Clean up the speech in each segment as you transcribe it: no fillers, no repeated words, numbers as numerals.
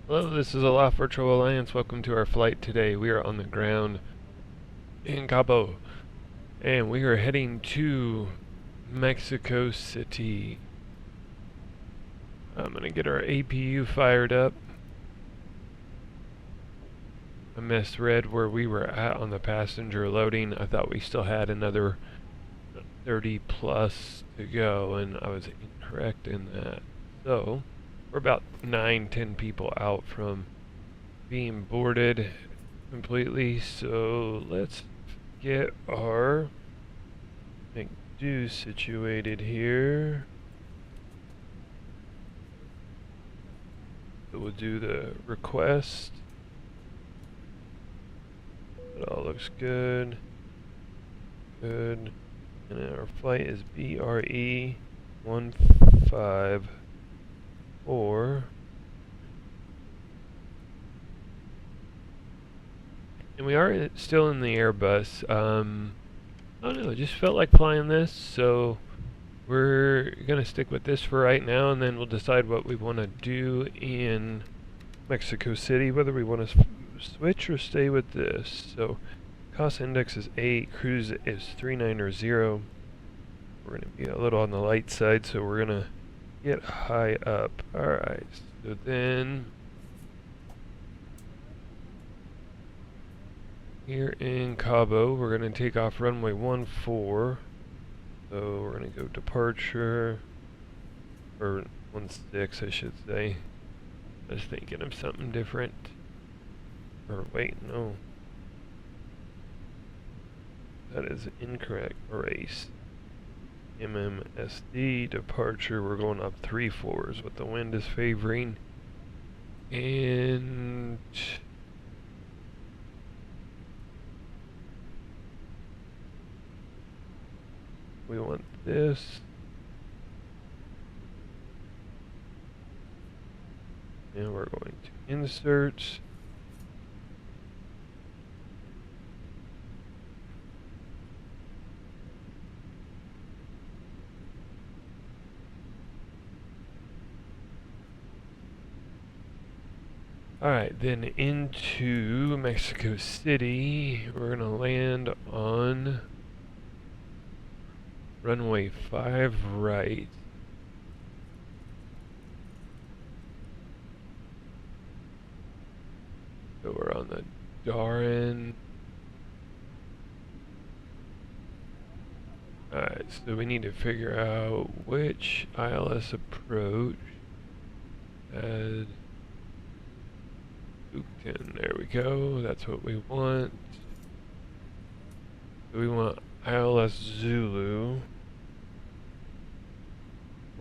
Hello, this is Aloft Virtual Alliance. Welcome to our flight today. We are on the ground in Cabo, and we are heading to Mexico City. I'm going to get our APU fired up. I misread where we were at on the passenger loading. I thought we still had another 30 plus to go, and I was incorrect in that. So, we're about 9-10 people out from being boarded completely, so let's get our McDo situated here. So we'll do the request. It all looks good. Good. And then our flight is BRE 154. And we are still in the Airbus. I don't know, it just felt like flying this, so we're gonna stick with this for right now, and then we'll decide what we want to do in Mexico City, whether we want to switch or stay with this. So cost index is 8, cruise is 390. We're gonna be a little on the light side, so we're gonna get high up. Alright, so then here in Cabo, we're going to take off runway 14. So we're going to go departure, or 16 I should say. I was thinking of something different. Or wait, no. That is incorrect. Erase. MMSD departure, we're going up 3 floors, what the wind is favoring. And we want this. And we're going to insert. Alright, then into Mexico City, we're gonna land on runway 5 right. So we're on the Darren. Alright, so we need to figure out which ILS approach as Hoopton. There we go, that's what we want. So we want ILS Zulu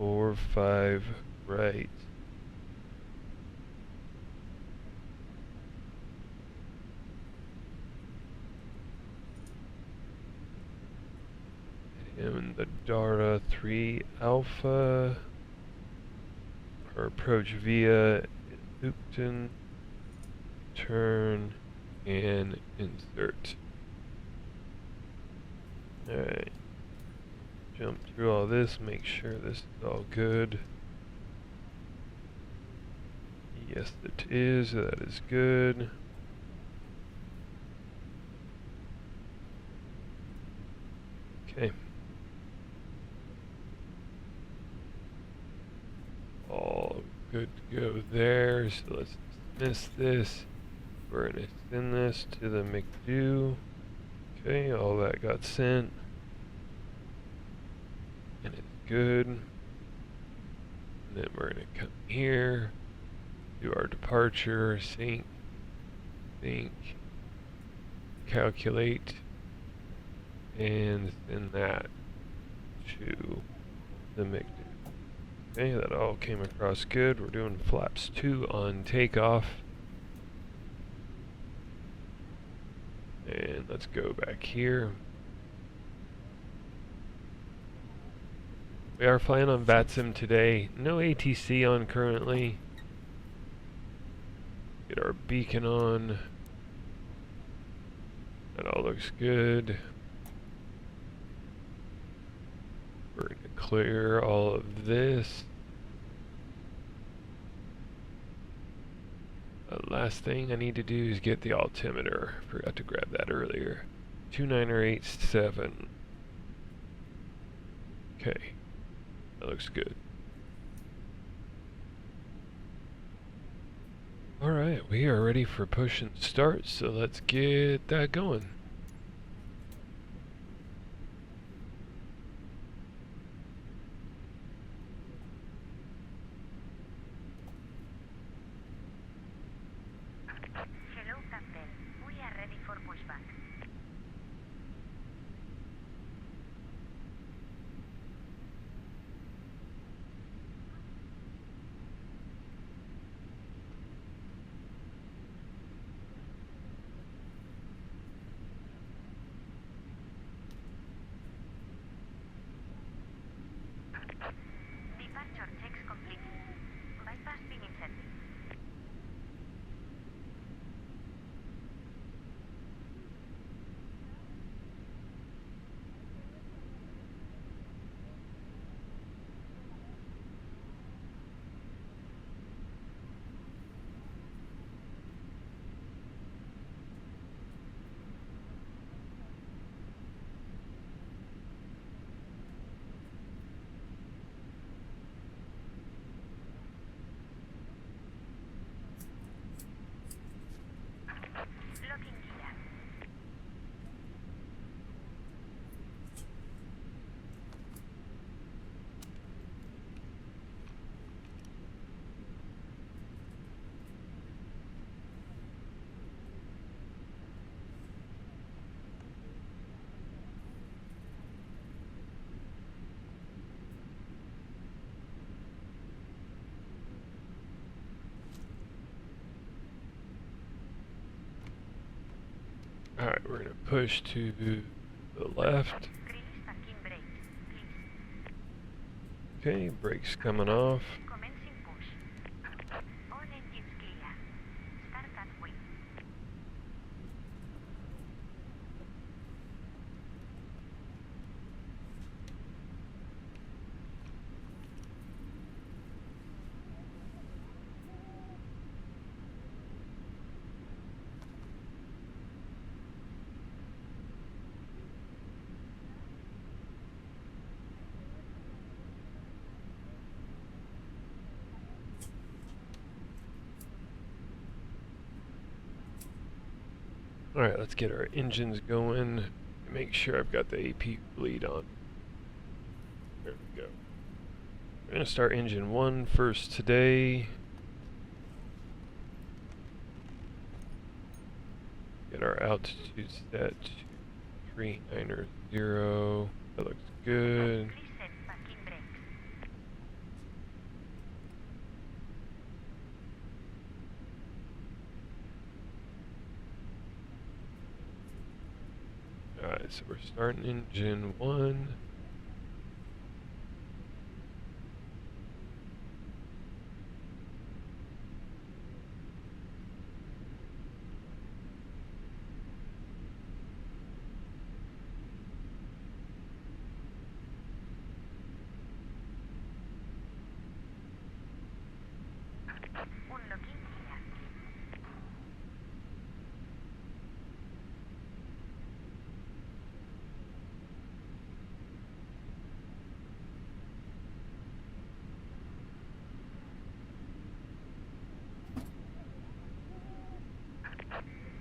4-5 right. And the Dara 3 Alpha. Our approach via Hoopton. Turn and insert. Alright. Jump through all this, make sure this is all good. Yes, it is. That is good. Okay. All good to go there. So let's dismiss this. We're going to send this to the McDo. Okay, all that got sent. And it's good. And then we're going to come here, do our departure, sync, calculate, and send that to the McDo. Okay, that all came across good. We're doing flaps 2 on takeoff. And let's go back here. We are flying on VATSIM today. No ATC on currently. Get our beacon on. That all looks good. We're going to clear all of this. last thing I need to do is get the altimeter. Forgot to grab that earlier. 29087. Okay, that looks good. Alright, we are ready for push and start, so let's get that going. Hello, Captain. We are ready for pushback. Departure checks complete. Bypass being inserted. Locking gear. Alright, we're gonna push to the left. Release parking brakes, please. Okay, brakes coming off. Commencing push. All engines clear. Start at wing. Alright, let's get our engines going. Make sure I've got the AP bleed on. There we go. We're gonna start engine 1 first today. Get our altitude set to 390. That looks good. Please set parking brakes. Alright, so we're starting engine 1. Unlocking gear.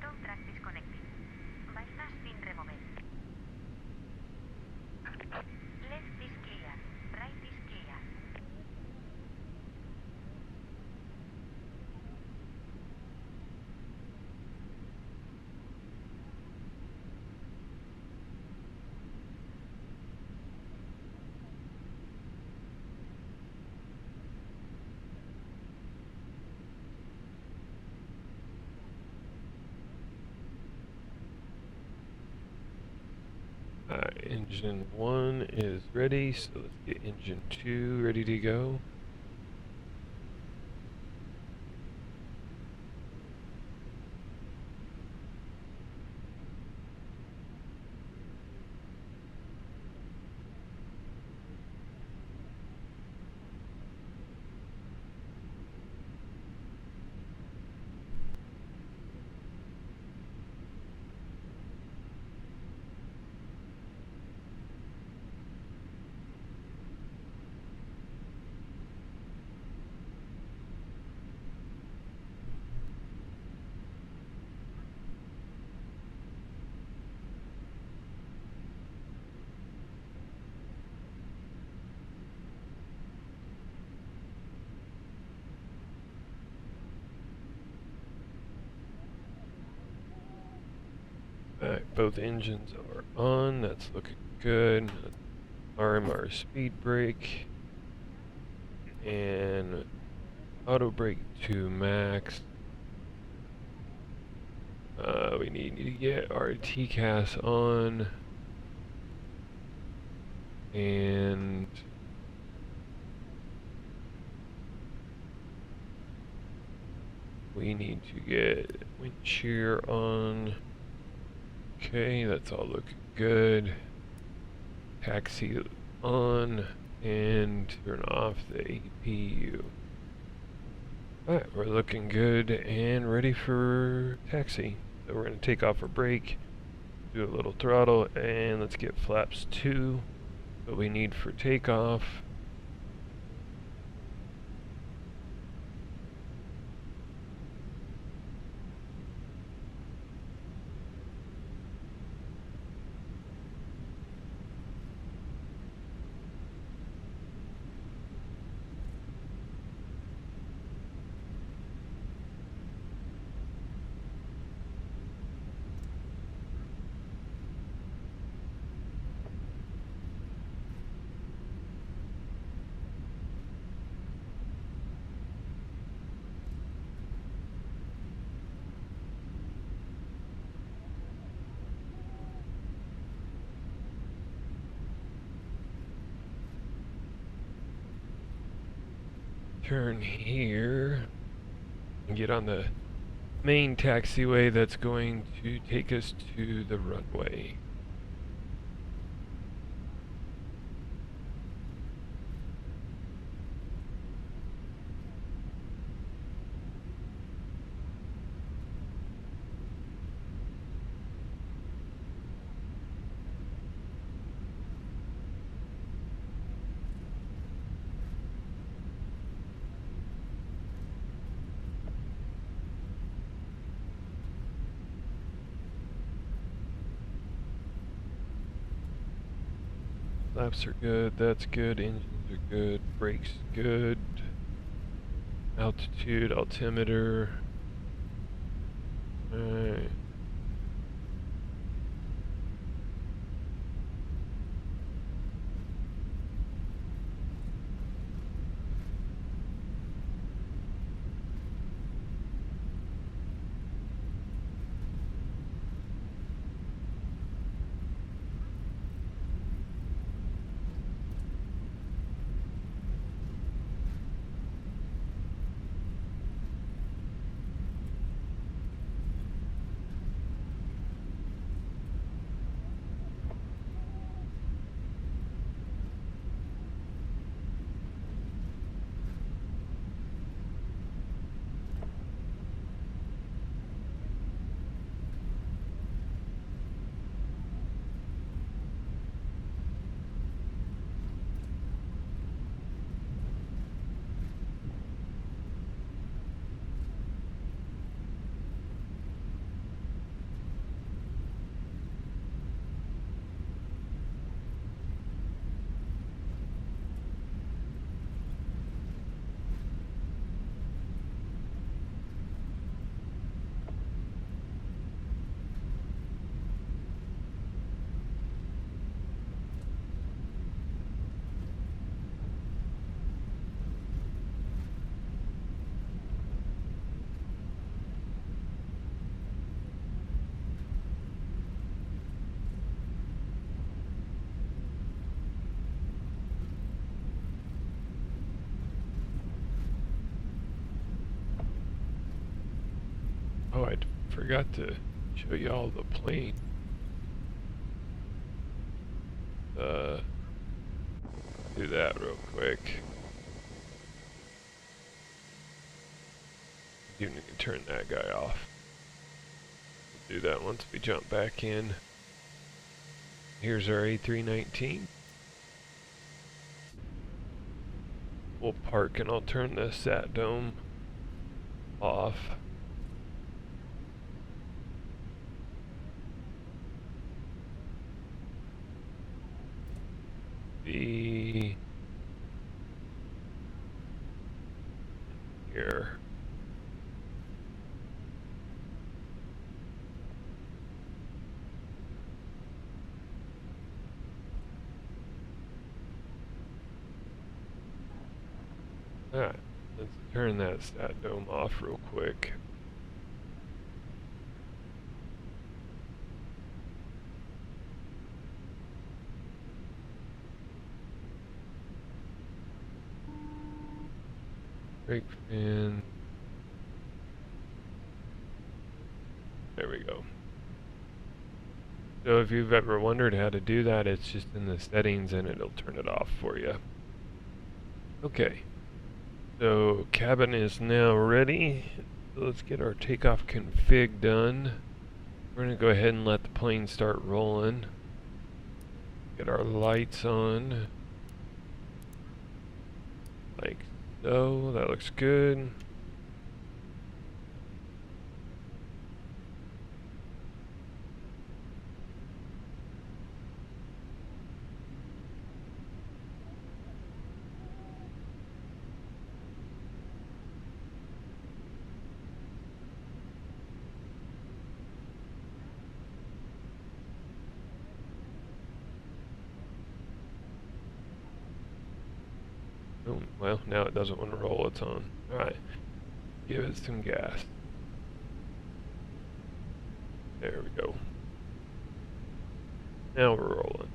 Tow track disconnected. Bypass being removed. Left is clear. Right is clear. Engine 1 is ready, so let's get engine 2 ready to go. Alright, both engines are on. That's looking good. Arm our speed brake. And auto brake to max. We need to get our TCAS on. And we need to get wind shear on. Okay, that's all looking good. Taxi on and turn off the APU. Alright, we're looking good and ready for taxi. So we're going to take off our brake, do a little throttle, and let's get flaps 2. What we need for takeoff. Turn here and get on the main taxiway that's going to take us to the runway. Flaps are good, that's good, engines are good, brakes good, altitude, altimeter. Alright. Oh, I forgot to show you all the plane. Do that real quick. You need to turn that guy off. We'll do that once we jump back in. Here's our A319. We'll park and I'll turn the sat dome off. Here. Alright, let's turn that stat dome off real quick. Brake fan. There we go. So if you've ever wondered how to do that, it's just in the settings and it'll turn it off for you. Okay. So cabin is now ready. So let's get our takeoff config done. We're going to go ahead and let the plane start rolling. Get our lights on. Like so. That looks good. Oh, well, now it doesn't want to roll, it's on. Alright, give it some gas. There we go. Now we're rolling.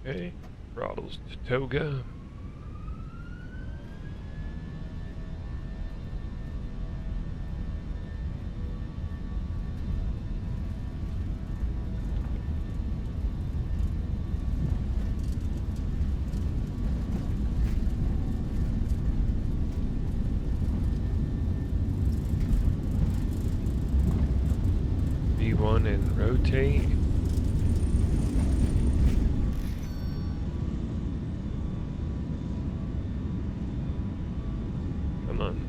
Okay, throttles to toga. V1 and rotate. Come on.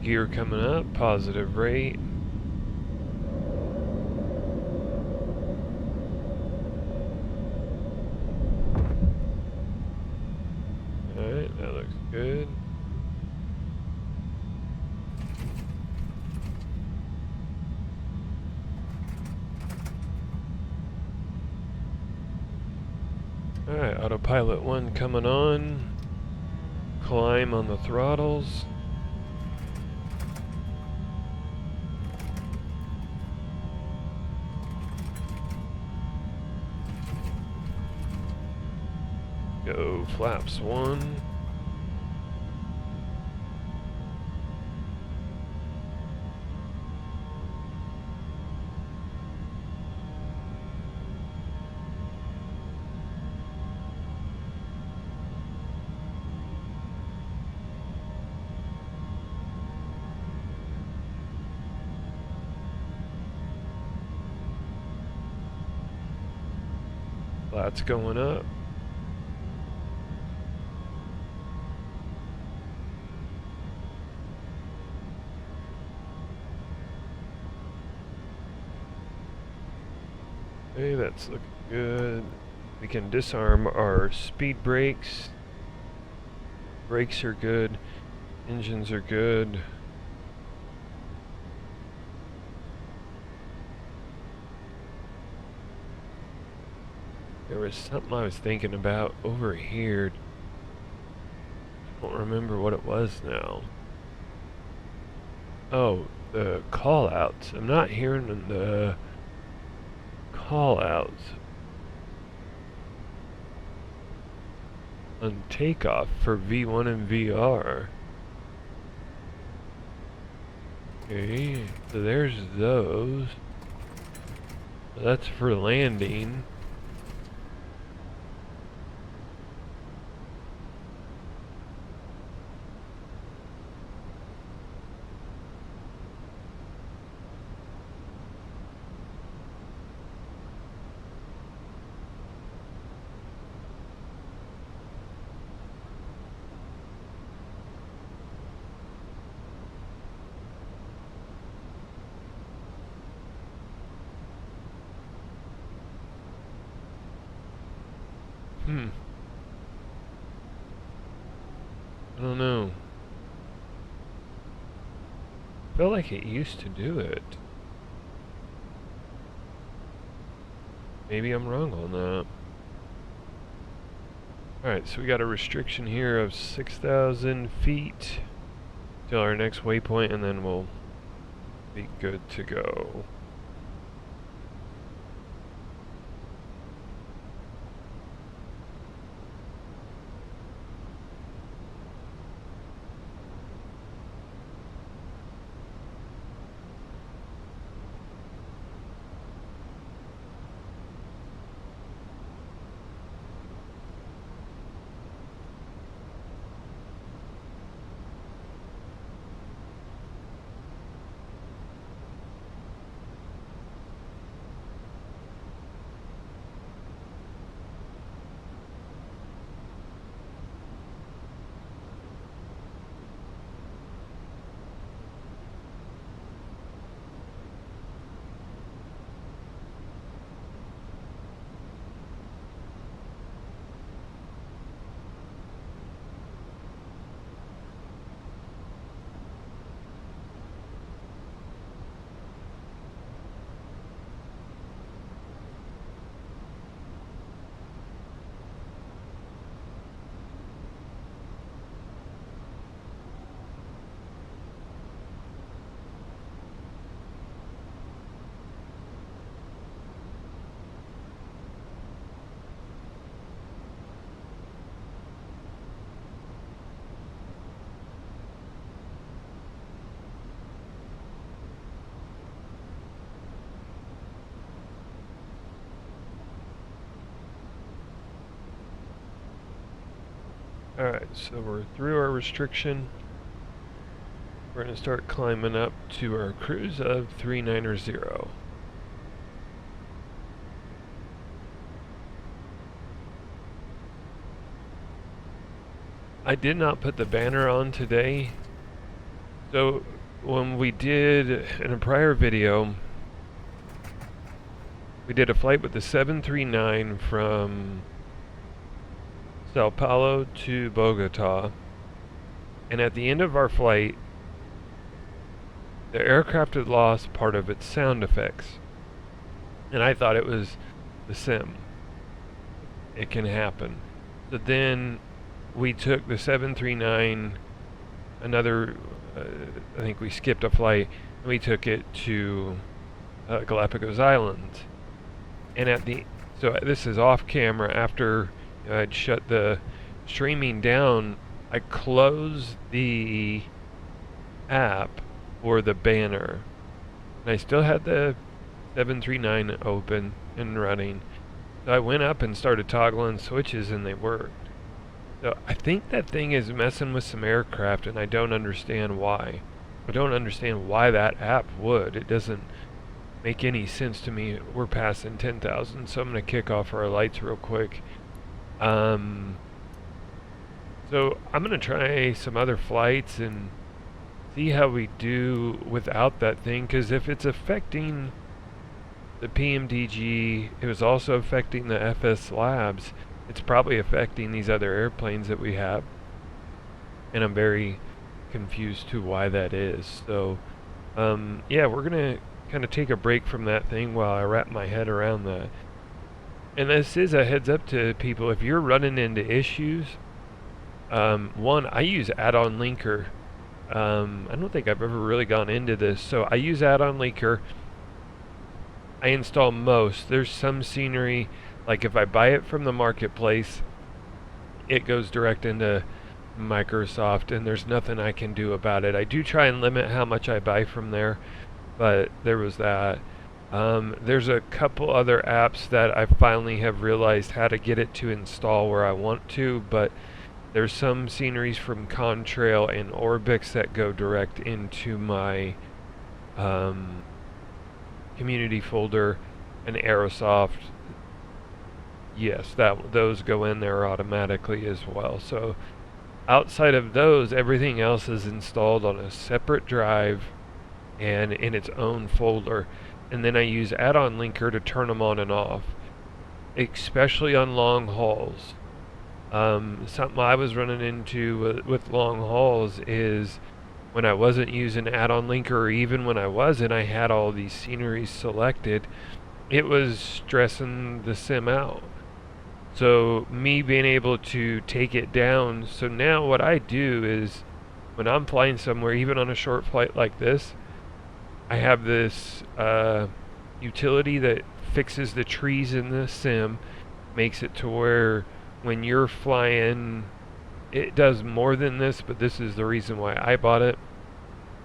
Gear coming up, positive rate. Alright, that looks good. Alright, autopilot 1 coming on. Climb on the throttles. Go flaps 1. Flats going up. Okay, that's looking good. We can disarm our speed brakes. Brakes are good. Engines are good. There was something I was thinking about over here. I don't remember what it was now. Oh, the call-outs. I'm not hearing the call-outs on takeoff for V1 and VR. Okay, so there's those. So that's for landing. I don't know. I felt like it used to do it. Maybe I'm wrong on that. Alright, so we got a restriction here of 6,000 feet till our next waypoint, and then we'll be good to go. Alright, so we're through our restriction. We're going to start climbing up to our cruise of 390. I did not put the banner on today. So when we did in a prior video, we did a flight with the 739 from Sao Paulo to Bogota, and at the end of our flight, the aircraft had lost part of its sound effects, and I thought it was the sim. It can happen. So then we took the 739, another, I think we skipped a flight, and we took it to Galapagos Island. And so this is off camera, after I'd shut the streaming down, I closed the app for the banner. And I still had the 739 open and running. So I went up and started toggling switches, and they worked. So I think that thing is messing with some aircraft, and I don't understand why. I don't understand why that app would. It doesn't make any sense to me. We're passing 10,000, so I'm going to kick off our lights real quick. So I'm going to try some other flights and see how we do without that thing, because if it's affecting the PMDG, it was also affecting the FS Labs, it's probably affecting these other airplanes that we have, and I'm very confused to why that is. So yeah, we're gonna kind of take a break from that thing while I wrap my head around that. And this is a heads up to people: if you're running into issues, one, I use add-on linker. I don't think I've ever really gone into this, so I use add-on linker. I install most. There's some scenery, like if I buy it from the marketplace, it goes direct into Microsoft, and there's nothing I can do about it. I do try and limit how much I buy from there, but there was that. There's a couple other apps that I finally have realized how to get it to install where I want to, but there's some sceneries from Contrail and Orbix that go direct into my community folder, and Aerosoft. Yes, those go in there automatically as well. So outside of those, everything else is installed on a separate drive and in its own folder. And then I use add-on linker to turn them on and off, especially on long hauls. Something I was running into with long hauls is when I wasn't using add-on linker, or even when I wasn't, I had all these sceneries selected. It was stressing the sim out. So me being able to take it down, so now what I do is when I'm flying somewhere, even on a short flight like this, I have this utility that fixes the trees in the sim, makes it to where when you're flying, it does more than this, but this is the reason why I bought it,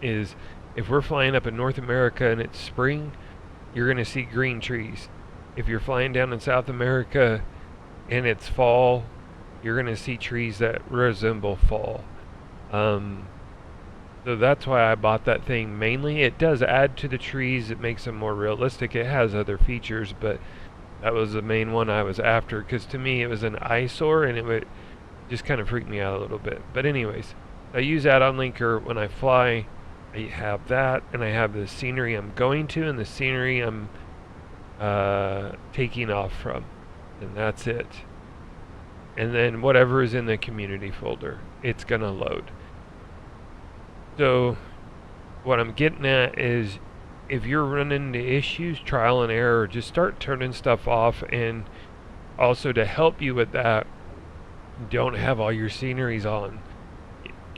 is if we're flying up in North America and it's spring, you're going to see green trees. If you're flying down in South America and it's fall, you're going to see trees that resemble fall. So that's why I bought that thing mainly. It does add to the trees, it makes them more realistic. It has other features, but that was the main one I was after, because to me it was an eyesore and it would just kind of freak me out a little bit. But anyways, I use add-on linker when I fly. I have that, and I have the scenery I'm going to and the scenery I'm taking off from, and that's it. And then whatever is in the community folder, it's gonna load. So what I'm getting at is, if you're running into issues, trial and error, just start turning stuff off. And also, to help you with that, don't have all your sceneries on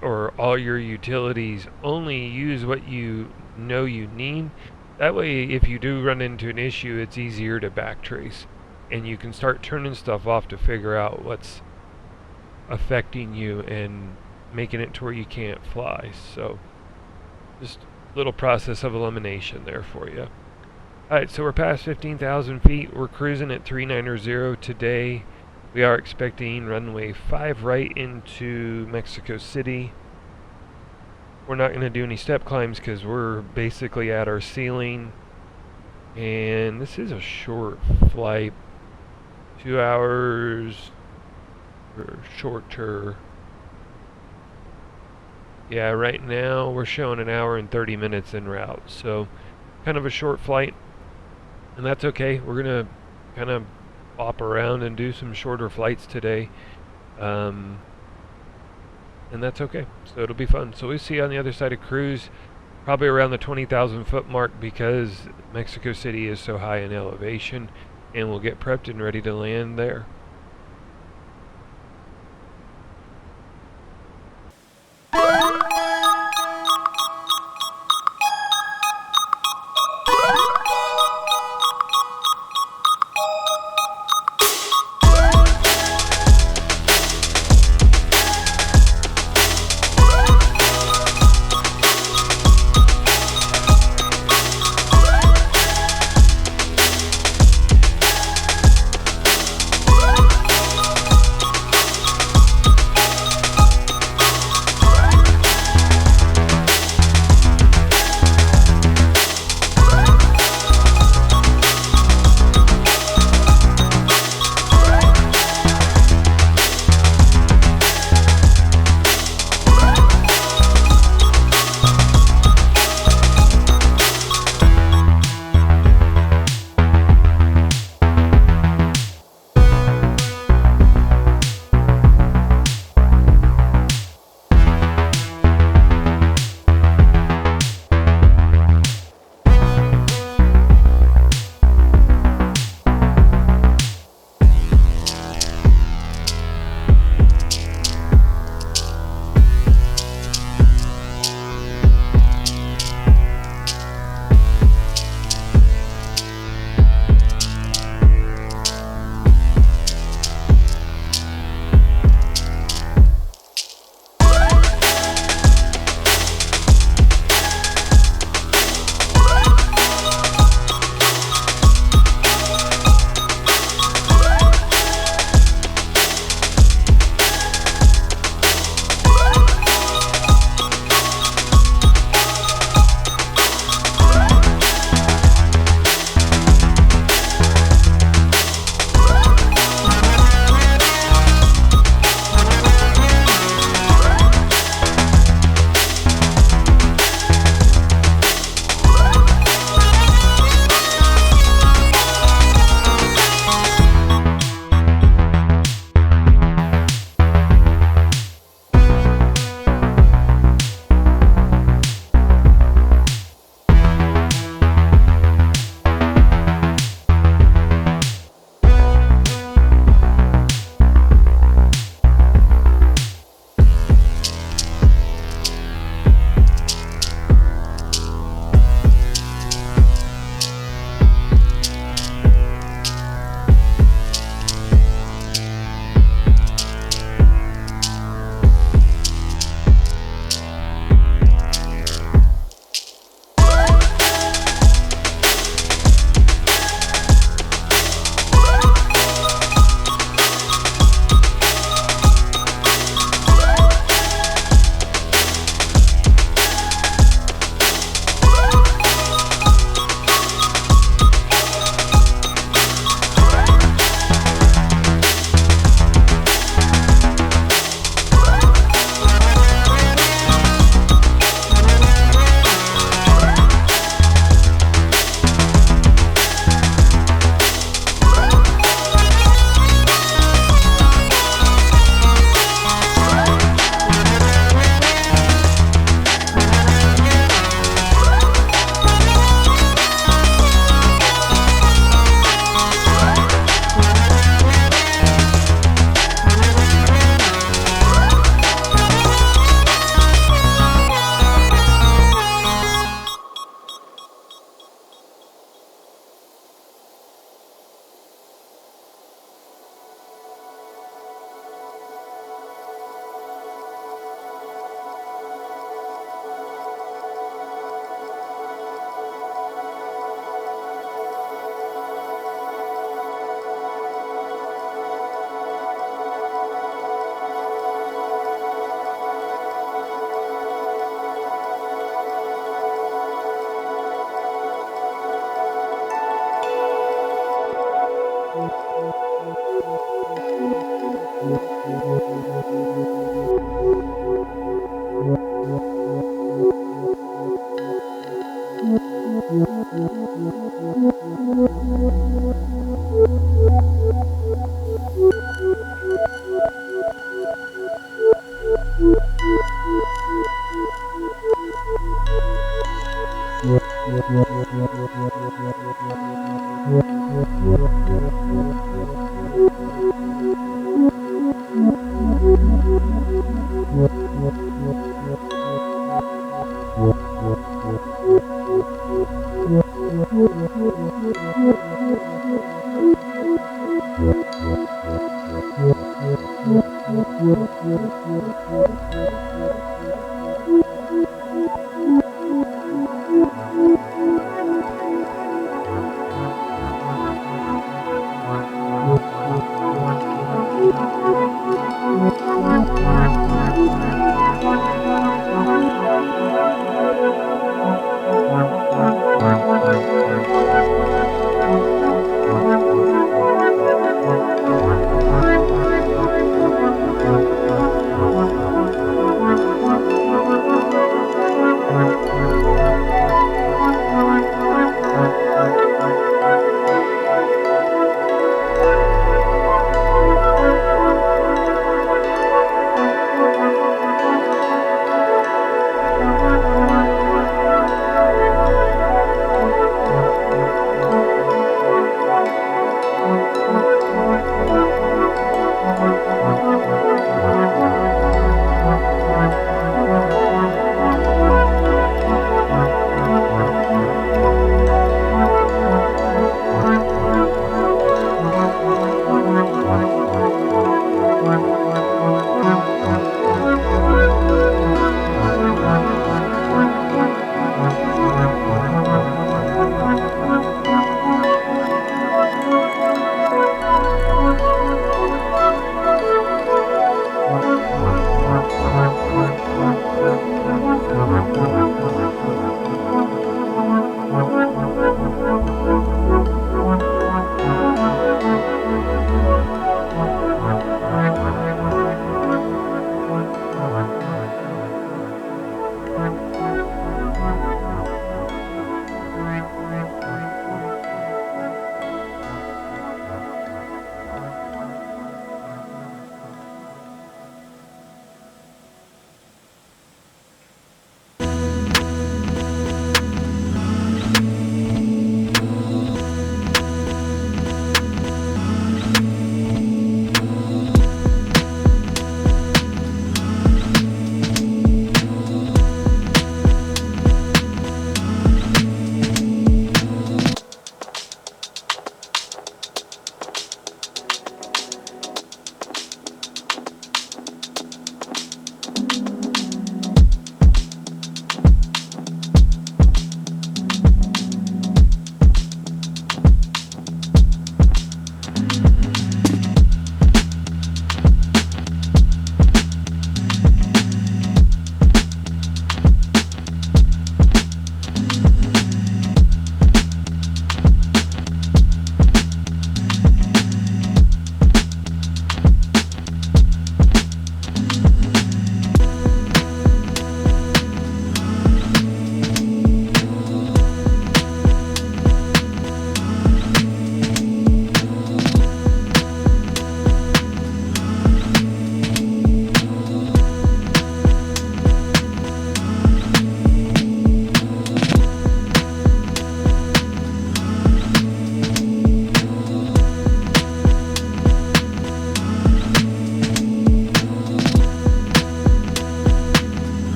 or all your utilities. Only use what you know you need. That way, if you do run into an issue, it's easier to backtrace, and you can start turning stuff off to figure out what's affecting you and making it to where you can't fly. So just a little process of elimination there for you. Alright, so we're past 15,000 feet. We're cruising at 390 today. We are expecting runway 5 right into Mexico City. We're not going to do any step climbs because we're basically at our ceiling. And this is a short flight. 2 hours or shorter. Yeah, right now we're showing an hour and 30 minutes en route. So kind of a short flight. And that's okay. We're going to kind of bop around and do some shorter flights today. And that's okay. So it'll be fun. So we'll see you on the other side of cruise, probably around the 20,000 foot mark, because Mexico City is so high in elevation, and we'll get prepped and ready to land there.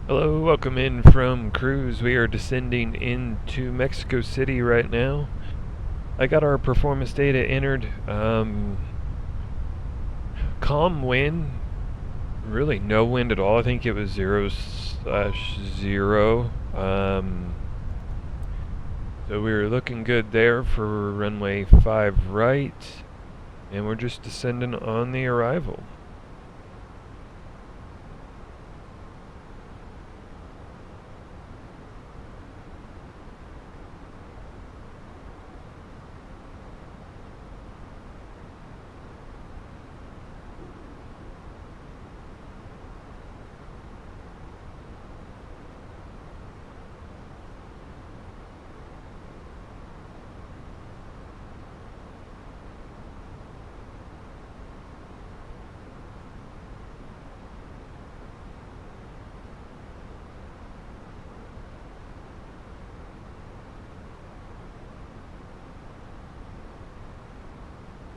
Hello, welcome in from cruise. We are descending into Mexico City right now. I got our performance data entered. Calm wind, really no wind at all. I think it was 0/0. So we were looking good there for runway 5 right, and we're just descending on the arrival.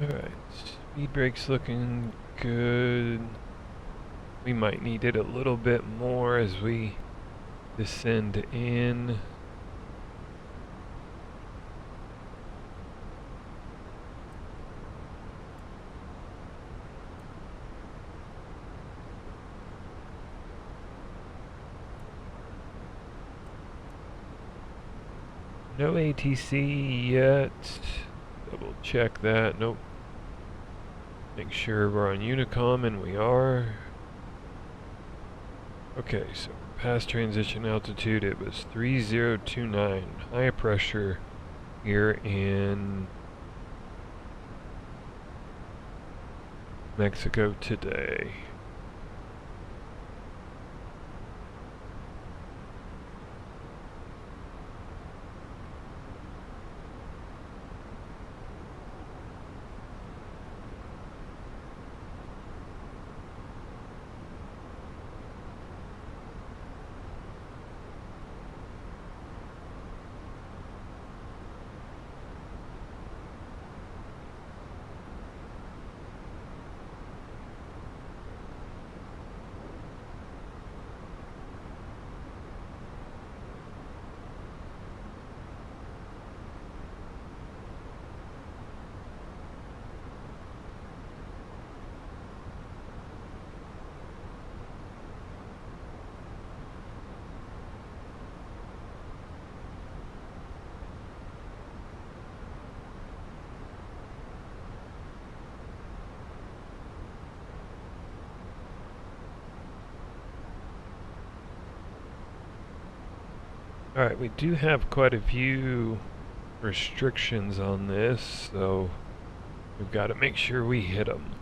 Alright, speed brake's looking good. We might need it a little bit more as we descend in. No ATC yet. Double check that. Nope. Make sure we're on Unicom, and we are. Okay, so past transition altitude, it was 3029. High pressure here in Mexico today. Alright, we do have quite a few restrictions on this, so we've got to make sure we hit them.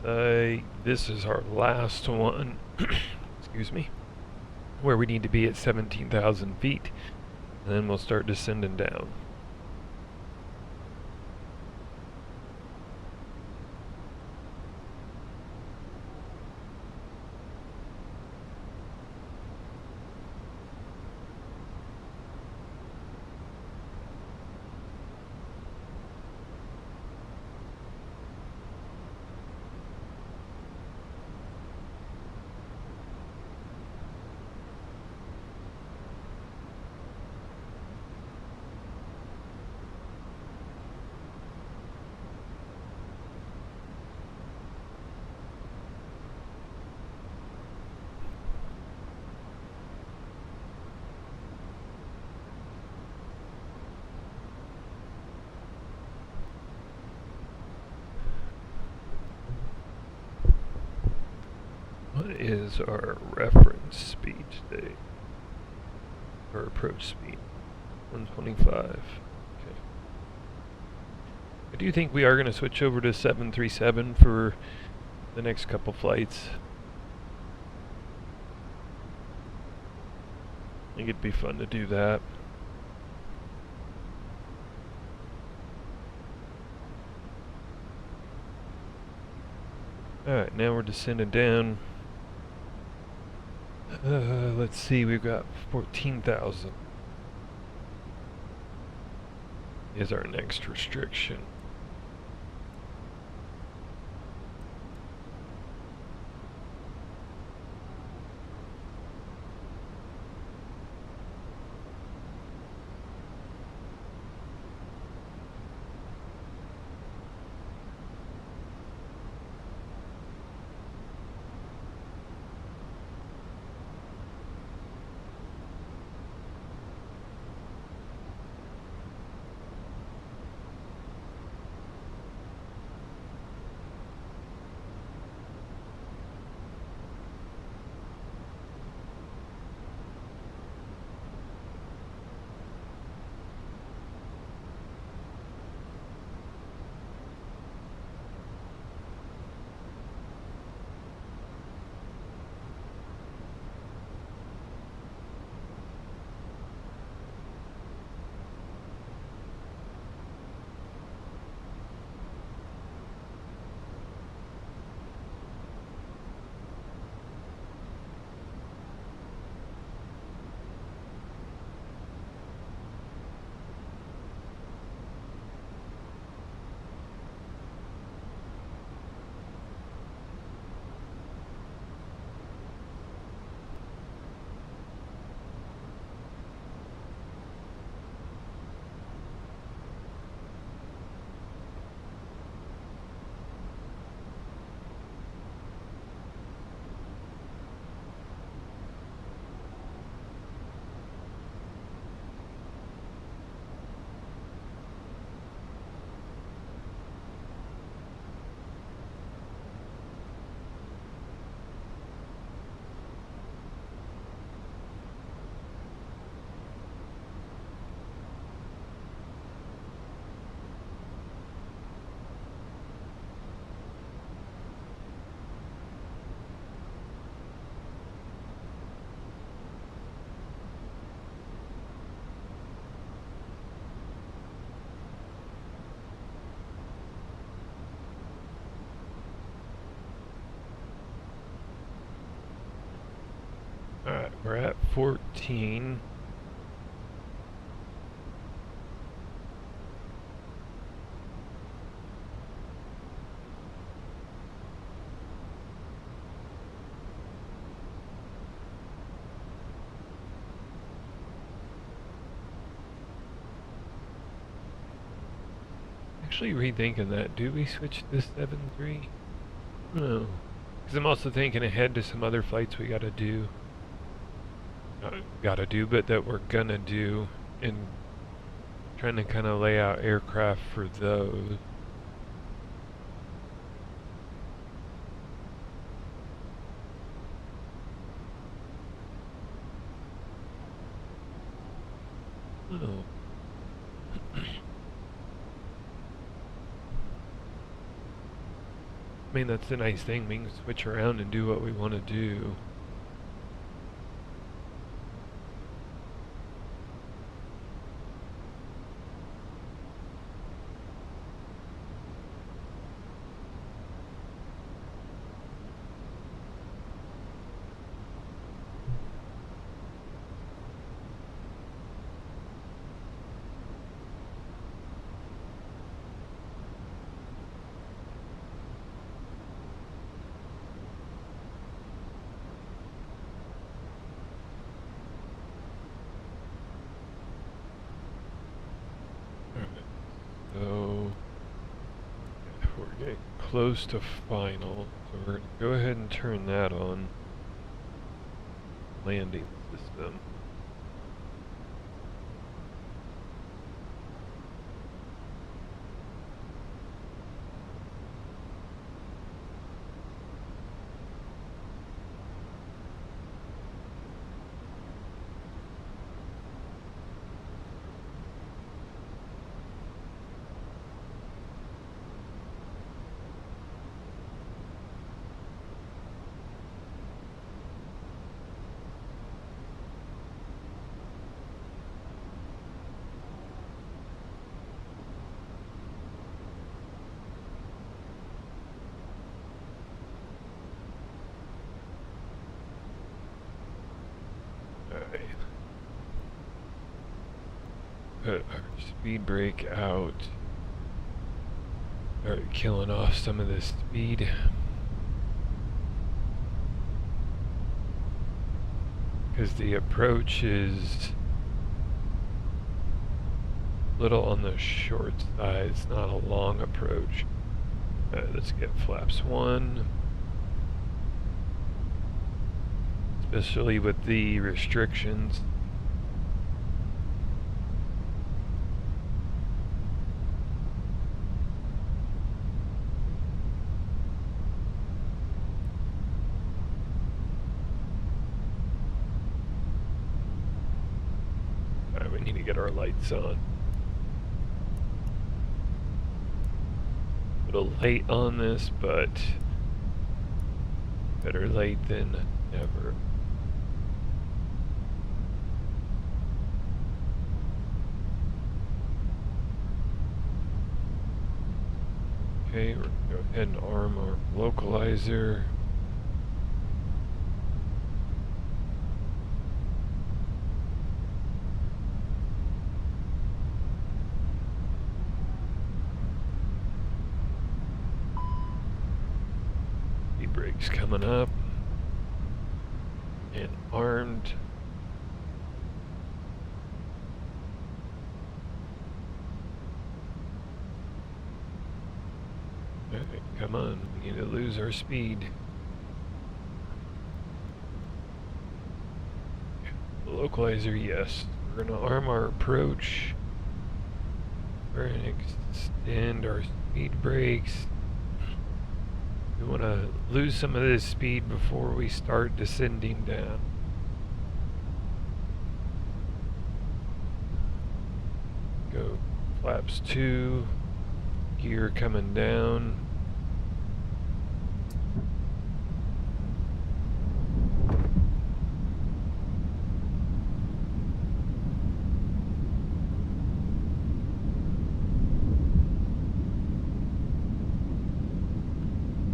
This is our last one, excuse me, where we need to be at 17,000 feet, and then we'll start descending down. What is our reference speed today? Our approach speed? 125. Okay. I do think we are going to switch over to 737 for the next couple flights. I think it'd be fun to do that. Alright, now we're descending down. Let's see, we've got 14,000 is our next restriction. Alright, we're at 14. Actually rethinking that, do we switch to 7-3? No. Because I'm also thinking ahead to some other flights we gotta do. But that we're gonna do, and trying to kind of lay out aircraft for those. Oh. mean, that's the nice thing. We can switch around and do what we want to do. So we're getting close to final, so we're going to go ahead and turn that on. Landing system. Put our speed brake out. Start killing off some of this speed. Because the approach is little on the short side. It's not a long approach. Let's get flaps 1. Especially with the restrictions. Alright, we need to get our lights on. A little late on this, but better late than never. Okay, we're going to go ahead and arm our localizer. Brakes coming up. And armed. Alright, come on, we need to lose our speed. The localizer, yes. We're gonna arm our approach. We're gonna extend our speed brakes. We want to lose some of this speed before we start descending down. Go flaps 2, gear coming down.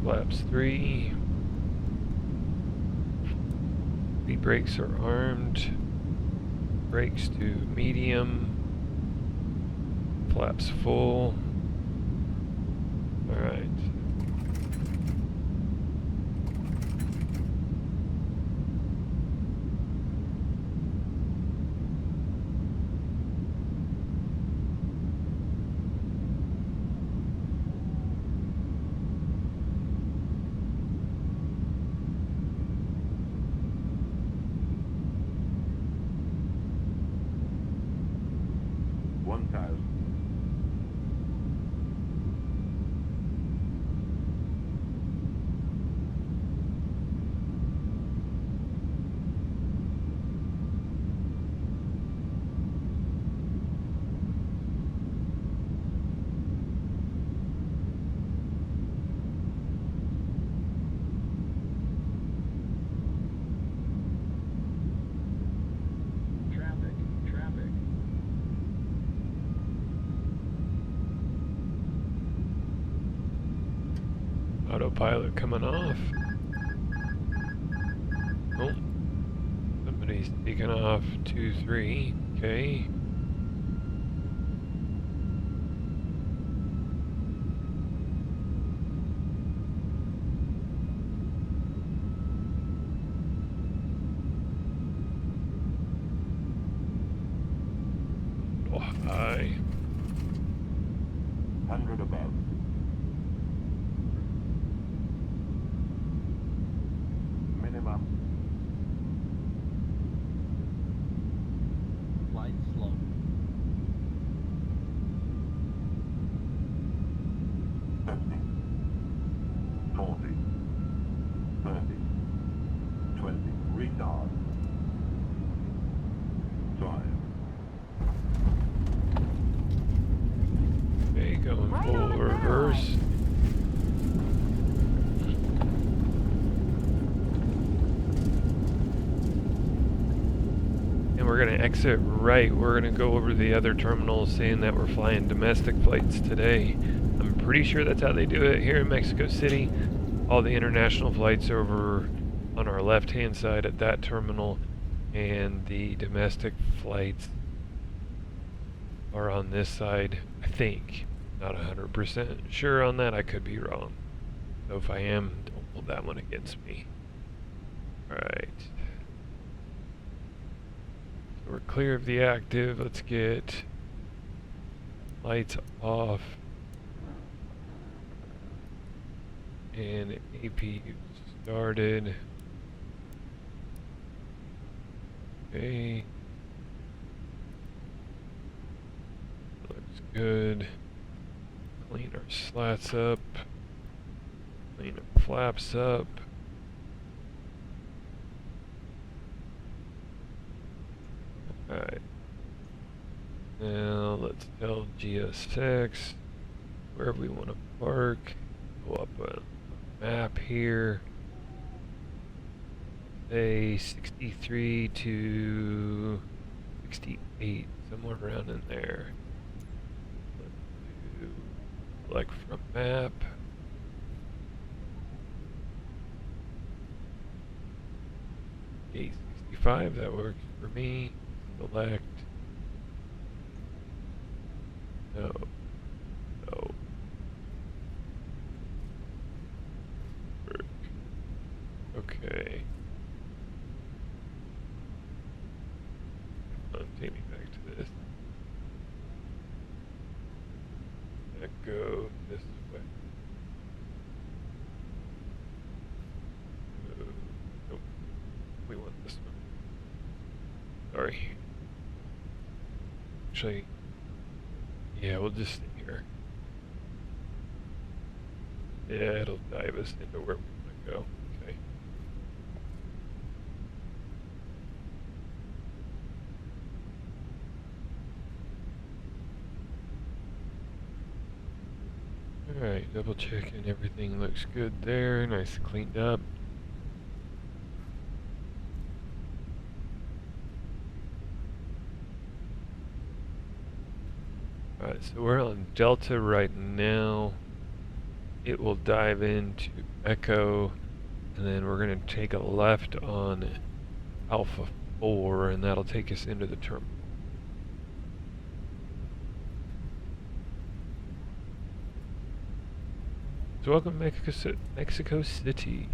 Flaps 3. Speed brakes are armed. Brakes to medium. Flaps full. Alright. Autopilot coming off. Oh, somebody's taking off 2-3. Okay. Oh, high. 100 above. Minimum. Flight slow. 50, 40, 30, 20, retard. Drive. Okay, going Right full on now. reverse. And we're gonna exit right. We're gonna go over the other terminals saying that we're flying domestic flights today. I'm pretty sure that's how they do it here in Mexico City. All the international flights are over on our left-hand side at that terminal, and the domestic flights are on this side, I think. Not 100% sure on that, I could be wrong. So if I am, don't hold that one against me. Alright. So we're clear of the active. Let's get lights off. And AP started. Okay. Looks good. Clean our slats up. Clean our flaps up. Alright. Now let's tell GSX where we want to park. Go up a map here. Say 63 to 68, somewhere around in there. Let's do select from map. $865, that works for me. Select. No. No. Work. Okay. Take me back to this. Go this way. Nope. We want this one. Sorry. Actually, yeah, we'll just stay here. Yeah, it'll dive us into where we want to go. Okay. Alright, double checking everything looks good there, nice and cleaned up. Alright, so we're on Delta right now. It will dive into Echo, and then we're going to take a left on Alpha 4, and that'll take us into the terminal. So welcome to Mexico City.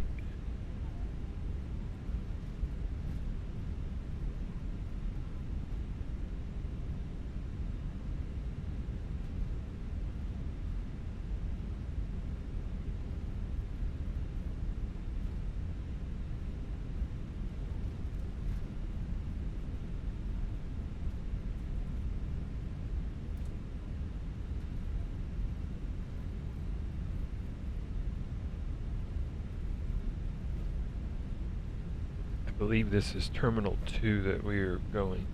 I believe this is Terminal 2 that we are going to.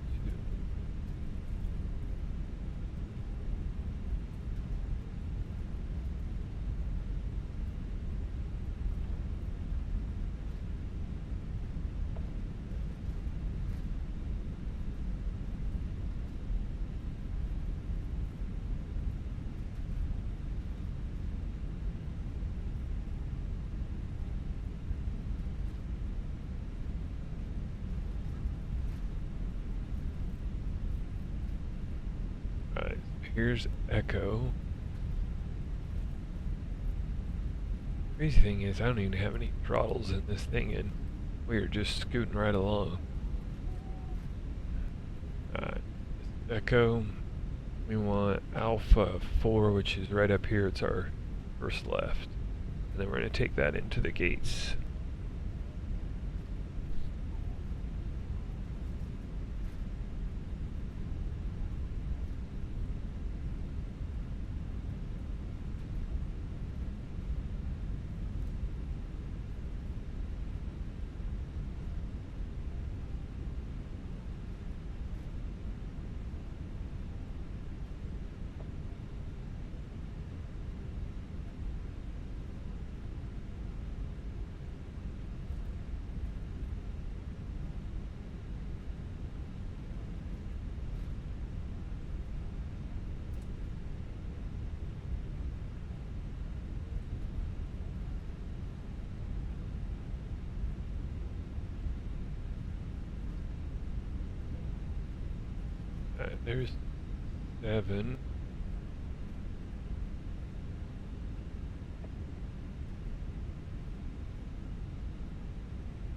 Alright, here's Echo. Crazy thing is, I don't even have any throttles in this thing, and we are just scooting right along. Alright, Echo. We want Alpha 4, which is right up here. It's our first left. And then we're going to take that into the gates. Alright, there's 7.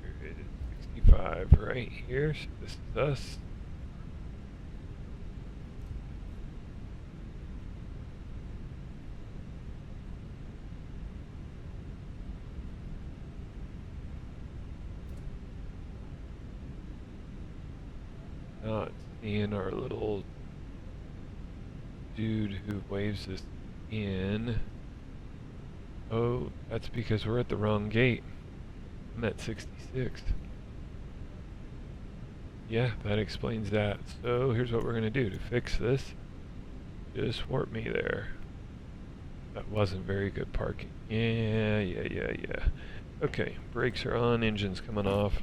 Here it is 65 right here. So this is us. Not seeing our little dude who waves us in. Oh, that's because we're at the wrong gate. I'm at 66. Yeah, that explains that. So here's what we're gonna do to fix this. Just warp me there. That wasn't very good parking. Yeah. Okay, brakes are on, engine's coming off.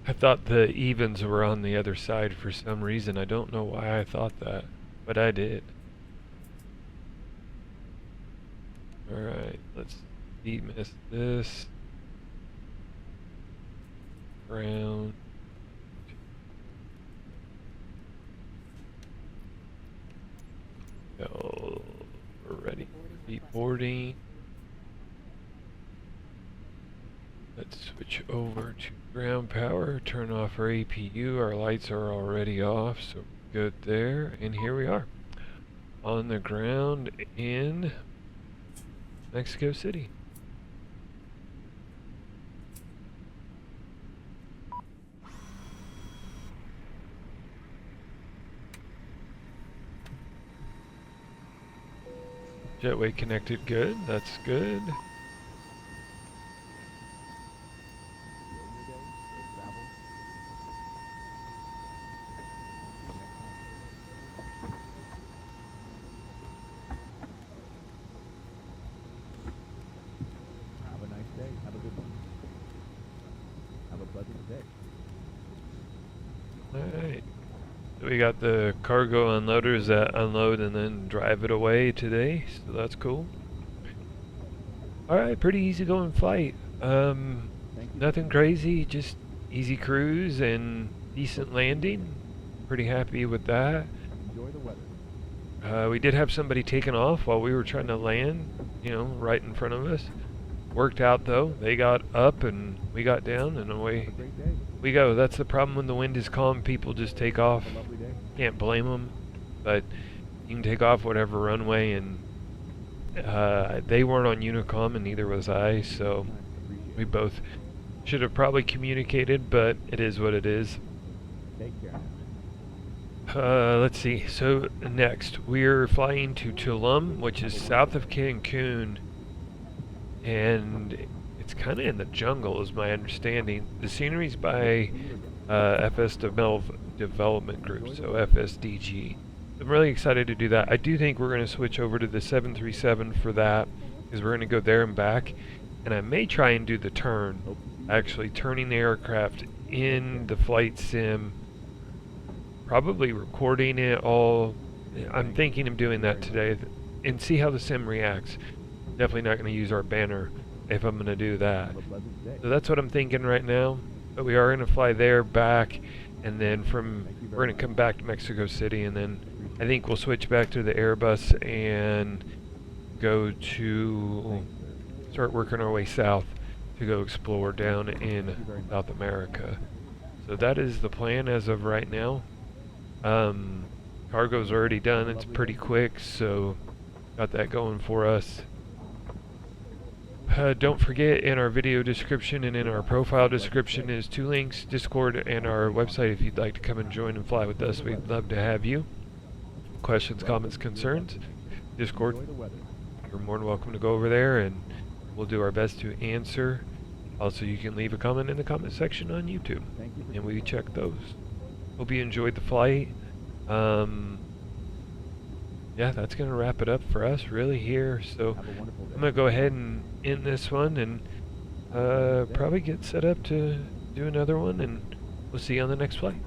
I thought the evens were on the other side for some reason. I don't know why I thought that, but I did. Alright, let's demiss this. Ground. So, we're ready. Beat boarding. Let's switch over to ground power, turn off our APU. Our lights are already off, so good there. And here we are on the ground in Mexico City. Jetway connected, good. That's good. Have a nice day. Have a good one. Have a pleasant day. Alright. We got the cargo unloaders that unload and then drive it away today, so that's cool. Alright, pretty easy going flight. Nothing crazy, just easy cruise and decent landing. Pretty happy with that. Enjoy the weather. We did have somebody taken off while we were trying to land, you know, right in front of us. Worked out though. They got up and we got down and away Have a great day. we go. That's the problem when the wind is calm. People just take off. Have a lovely day. Can't blame them, but you can take off whatever runway, and they weren't on Unicom and neither was I, so Appreciate we it. both should have probably communicated, but it is what it is. Take care now. Let's see. So next, we're flying to Tulum, which is south of Cancun, and it's kind of in the jungle, is my understanding. The scenery's by FS Development Group, so FSDG. I'm really excited to do that. I do think we're going to switch over to the 737 for that, because we're going to go there and back, and I may try and do the turn, actually turning the aircraft in the flight sim, probably recording it all. I'm thinking of doing that today and see how the sim reacts. Definitely not going to use our banner if I'm going to do that. Have a pleasant day. So that's what I'm thinking right now. But we are going to fly there, back, and then from we're gonna come back to Mexico City, and then I think we'll switch back to the Airbus and go to start working our way south to go explore down in South America. So that is the plan as of right now. Cargo's already done. It's pretty quick, so got that going for us. Don't forget, in our video description and in our profile description is 2 links, Discord and our website if you'd like to come and join and fly with us. We'd love to have you. Questions, comments, concerns, Discord, you're more than welcome to go over there and we'll do our best to answer. Also, you can leave a comment in the comment section on YouTube and we check those. Hope you enjoyed the flight. Yeah, that's going to wrap it up for us really here. So I'm going to go ahead and end this one and probably get set up to do another one, and we'll see you on the next flight.